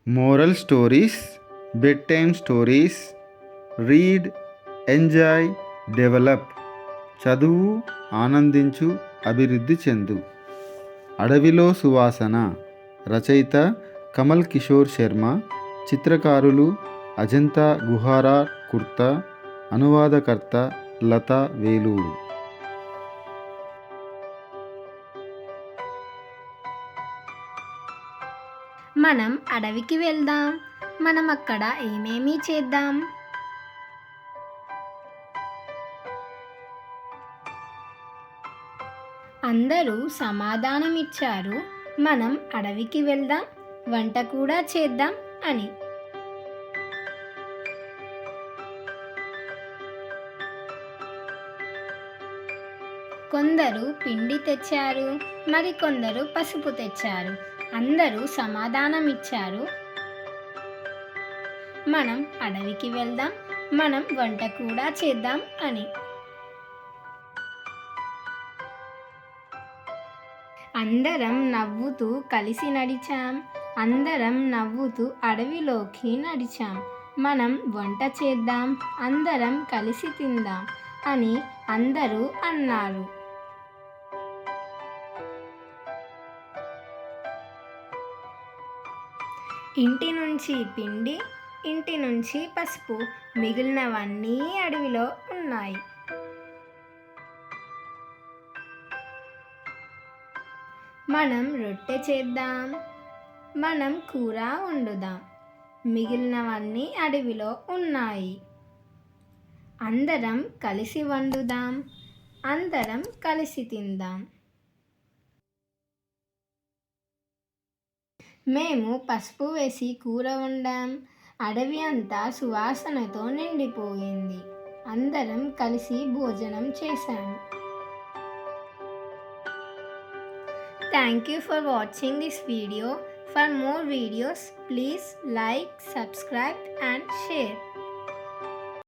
Moral stories, bed time stories, read, enjoy, develop. చదువు, ఆనందించు, అభివృద్ధి చెందు. అడవిలో సువాసన. రచయిత కమల్ కిషోర్ శర్మ. చిత్రకారులు అజంతా గుహారా కుర్తా. అనువాదకర్త లతా వేలూరు. మనం అడవికి వెళ్దాం. మనం అక్కడ ఏమేమి చేద్దాం? అందరూ సమాధానమిచ్చారు, మనం అడవికి వెళ్దాం, వంట కూడా చేద్దాం అని. కొందరు పిండి తెచ్చారు, మరికొందరు పసుపు తెచ్చారు. అందరూ సమాధానమిచ్చారు, మనం అడవికి వెళ్దాం, మనం వంట కూడా చేద్దాం అని. అందరం నవ్వుతూ కలిసి నడిచాం. అందరం నవ్వుతూ అడవిలోకి నడిచాం. మనం వంట చేద్దాం, అందరం కలిసి తిందాం అని అందరూ అన్నారు. ఇంటి నుంచి పిండి, ఇంటి నుంచి పసుపు, మిగిలినవన్నీ అడవిలో ఉన్నాయి. మనం రొట్టె చేద్దాం, మనం కూర వండుదాం, మిగిలినవన్నీ అడవిలో ఉన్నాయి. అందరం కలిసి వండుదాం, అందరం కలిసి తిందాం. మేము పసుపు వేసి కూర వండాం. అడవి అంతా సువాసనతో నిండిపోయింది. అందరం కలిసి భోజనం చేశాం. Thank you for watching this video. For more videos, please like, subscribe and share.